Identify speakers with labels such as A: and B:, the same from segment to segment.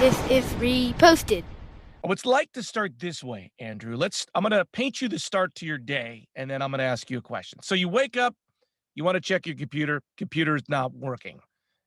A: This is reposted.
B: Oh, it's like to start this way, Andrew. I'm going to paint you the start to your day, and then I'm going to ask you a question. So you wake up, you want to check your computer's not working.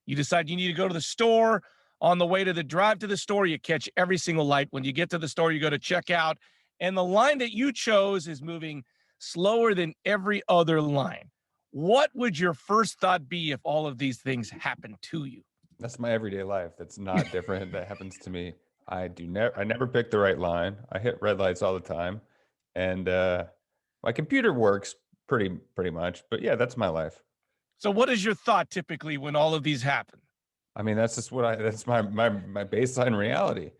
B: You decide you need to go to the store. On the way to the drive to the store, you catch every single light. When you get to the store, you go to check out, and the line that you chose is moving slower than every other line. What would your first thought be if all of these things happened to you?
C: That's my everyday life. That's not different. That happens to me. I never pick the right line. I hit red lights all the time. And my computer works pretty much. But yeah, that's my life.
B: So what is your thought typically when all of these happen?
C: I mean, that's just that's my baseline reality.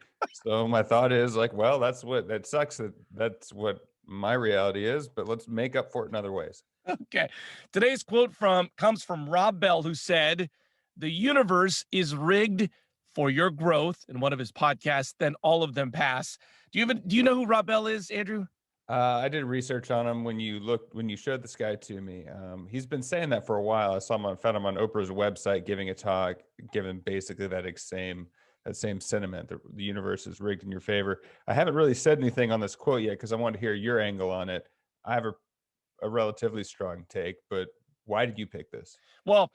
C: So my thought is like, well, that sucks. That's what my reality is, but let's make up for it in other ways.
B: Okay. Today's quote comes from Rob Bell, who said, "The universe is rigged for your growth," in one of his podcasts. Then all of them pass. Do you know who Rob Bell is, Andrew?
C: I did research on him when you showed this guy to me. He's been saying that for a while. Found him on Oprah's website giving a talk, giving basically that same sentiment. The universe is rigged in your favor. I haven't really said anything on this quote yet because I want to hear your angle on it. I have a relatively strong take, but why did you pick this?
B: Well,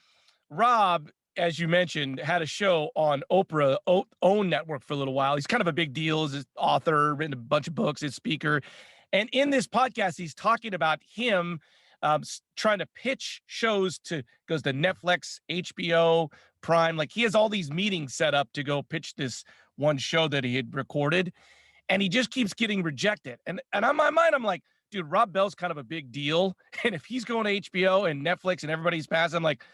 B: Rob, as you mentioned, had a show on Oprah own network for a little while. He's kind of a big deal as an author, written a bunch of books, as speaker. And in this podcast, he's talking about him trying to pitch shows goes to Netflix, HBO, Prime. Like he has all these meetings set up to go pitch this one show that he had recorded. And he just keeps getting rejected. And on my mind, I'm like, dude, Rob Bell's kind of a big deal. And if he's going to HBO and Netflix and everybody's passing, I'm like,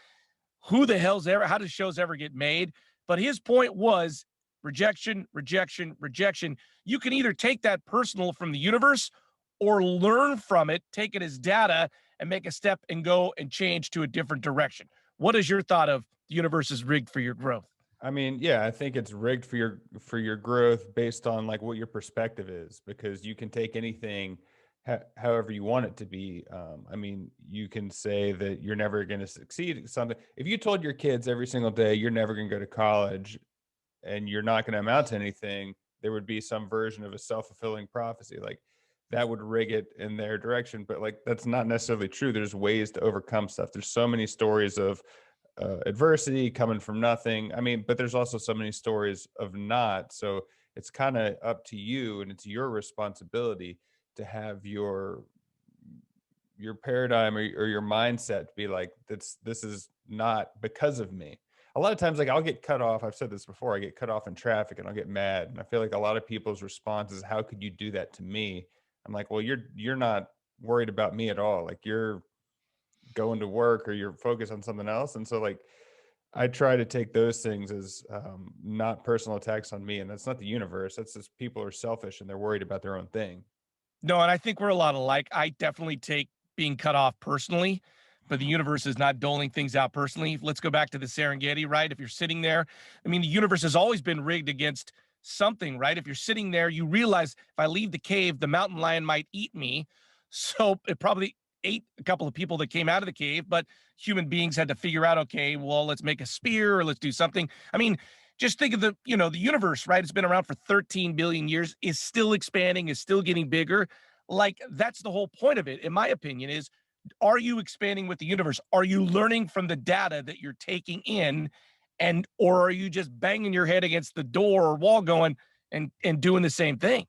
B: how does shows ever get made? But his point was rejection, rejection, rejection. You can either take that personal from the universe or learn from it, take it as data and make a step and go and change to a different direction. What is your thought of the universe is rigged for your growth?
C: I mean, yeah, I think it's rigged for your growth based on like what your perspective is, because you can take anything however you want it to be. I mean, you can say that you're never going to succeed at something. If you told your kids every single day you're never going to go to college and you're not going to amount to anything, there would be some version of a self-fulfilling prophecy. Like that would rig it in their direction. But like that's not necessarily true. There's ways to overcome stuff. There's so many stories of adversity coming from nothing. I mean, but there's also so many stories of not. So it's kind of up to you, and it's your responsibility to have your paradigm or your mindset to be like, this is not because of me. A lot of times, like I'll get cut off. I've said this before. I get cut off in traffic, and I'll get mad. And I feel like a lot of people's response is, "How could you do that to me?" I'm like, "Well, you're not worried about me at all. Like you're going to work or you're focused on something else." And so like I try to take those things as not personal attacks on me, and that's not the universe. That's just people are selfish and they're worried about their own thing.
B: No, and I think we're a lot alike. I definitely take being cut off personally, but the universe is not doling things out personally. Let's go back to the Serengeti, right? If you're sitting there, I mean, the universe has always been rigged against something, right? If you're sitting there, you realize if I leave the cave, the mountain lion might eat me. So it probably ate a couple of people that came out of the cave, but human beings had to figure out, okay, well, let's make a spear or let's do something. I mean, just think of the universe, right? It's been around for 13 billion years, is still expanding, is still getting bigger. Like that's the whole point of it, in my opinion, is are you expanding with the universe? Are you learning from the data that you're taking in? And or are you just banging your head against the door or wall going and doing the same thing?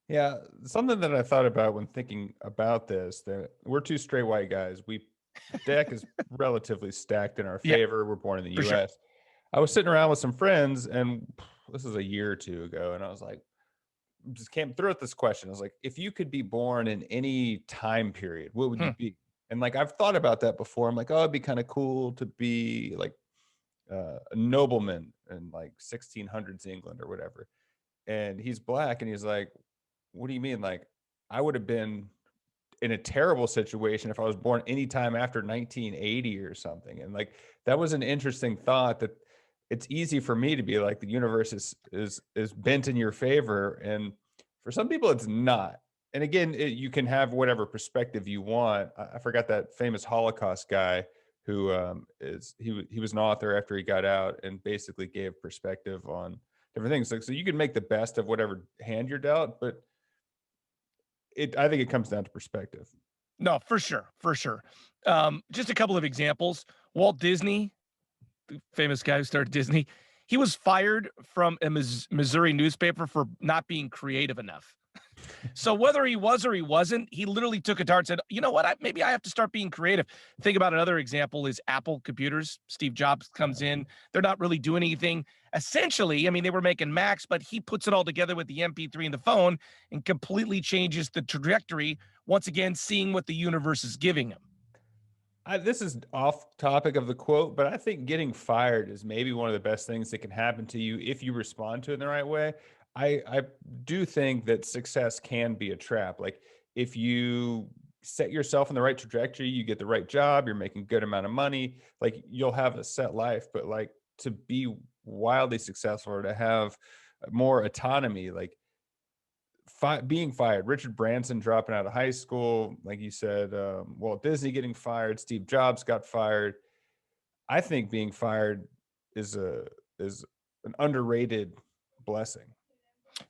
C: Yeah, something that I thought about when thinking about this, that we're two straight white guys. Deck is relatively stacked in our
B: Yeah,
C: favor. We're born in the
B: for sure.
C: US. I was sitting around with some friends, and this is a year or two ago, and I was like, just came through with this question. I was like, if you could be born in any time period, what would you
B: Hmm.
C: be? And like I've thought about that before. I'm like, oh, it'd be kind of cool to be like a nobleman in like 1600s England or whatever. And he's black, and he's like, what do you mean? Like, I would have been in a terrible situation if I was born anytime after 1980 or something. And like that was an interesting thought, that it's easy for me to be like the universe is bent in your favor, and for some people it's not. And again, you can have whatever perspective you want. I forgot that famous Holocaust guy who he was an author after he got out and basically gave perspective on different things. So you can make the best of whatever hand you're dealt, but I think it comes down to perspective.
B: No, for sure, for sure. Just a couple of examples. Walt Disney, the famous guy who started Disney, he was fired from a Missouri newspaper for not being creative enough. So whether he was or he wasn't, he literally took a dart and said, you know what, maybe I have to start being creative. Think about another example is Apple computers. Steve Jobs comes in. They're not really doing anything. Essentially, I mean, they were making Macs, but he puts it all together with the MP3 and the phone and completely changes the trajectory, once again, seeing what the universe is giving him.
C: This is off topic of the quote, but I think getting fired is maybe one of the best things that can happen to you if you respond to it in the right way. I do think that success can be a trap. Like if you set yourself in the right trajectory, you get the right job, you're making good amount of money, like you'll have a set life. But like to be wildly successful or to have more autonomy, like being fired, Richard Branson dropping out of high school, like you said, Walt Disney getting fired, Steve Jobs got fired. I think being fired is an underrated blessing.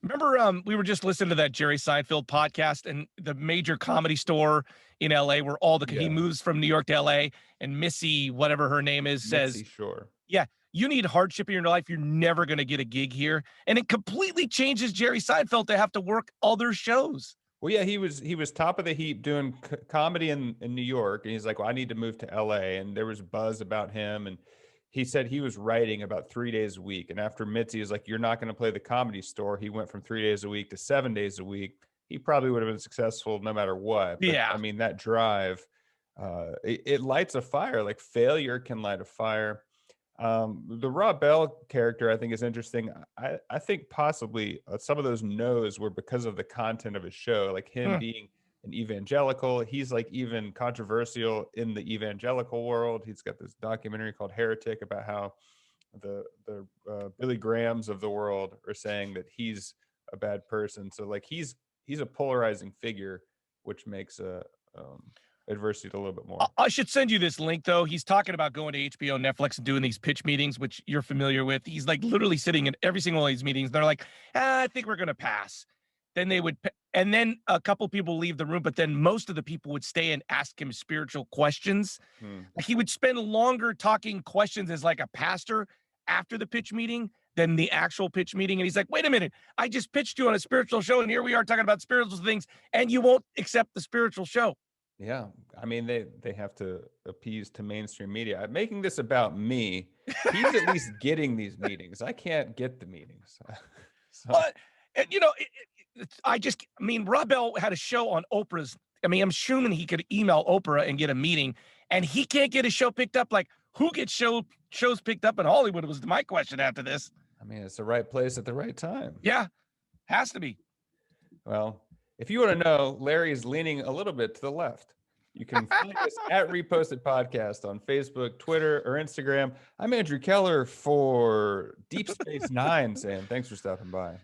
B: Remember, we were just listening to that Jerry Seinfeld podcast and the major comedy store in LA where he moves from New York to LA, and Missy, whatever her name is, says,
C: sure.
B: Yeah, you need hardship in your life. You're never going to get a gig here. And it completely changes Jerry Seinfeld to have to work other shows.
C: Well, yeah, he was top of the heap doing comedy in New York. And he's like, well, I need to move to LA. And there was buzz about him. And he said he was writing about 3 days a week. And after Mitzi is like, you're not going to play the Comedy Store, he went from 3 days a week to 7 days a week. He probably would have been successful no matter what. But,
B: yeah.
C: I mean, that drive, it lights a fire. Like failure can light a fire. The Rob Bell character, I think, is interesting. I think possibly some of those no's were because of the content of his show, like him being an evangelical. He's like even controversial in the evangelical world. He's got this documentary called Heretic about how the Billy Grahams of the world are saying that he's a bad person. So like he's a polarizing figure, which makes adversity a little bit more.
B: I should send you this link, though. He's talking about going to HBO, Netflix, and doing these pitch meetings, which you're familiar with. He's like literally sitting in every single one of these meetings. They're like, I think we're going to pass. Then they would, and then a couple people leave the room, but then most of the people would stay and ask him spiritual questions. He would spend longer talking questions as like a pastor after the pitch meeting than the actual pitch meeting. And he's like, wait a minute, I just pitched you on a spiritual show, and here we are talking about spiritual things, and you won't accept the spiritual show.
C: Yeah, I mean, they have to appease to mainstream media. I'm making this about me. He's at least getting these meetings. I can't get the meetings.
B: So. But, you know, I mean, Rob Bell had a show on Oprah's. I mean, I'm assuming he could email Oprah and get a meeting, and he can't get his show picked up. Like, who gets shows picked up in Hollywood was my question after this.
C: I mean, it's the right place at the right time.
B: Yeah, has to be.
C: Well, if you want to know, Larry is leaning a little bit to the left. You can find us at Reposted Podcast on Facebook, Twitter, or Instagram. I'm Andrew Keller for Deep Space Nine saying thanks for stopping by.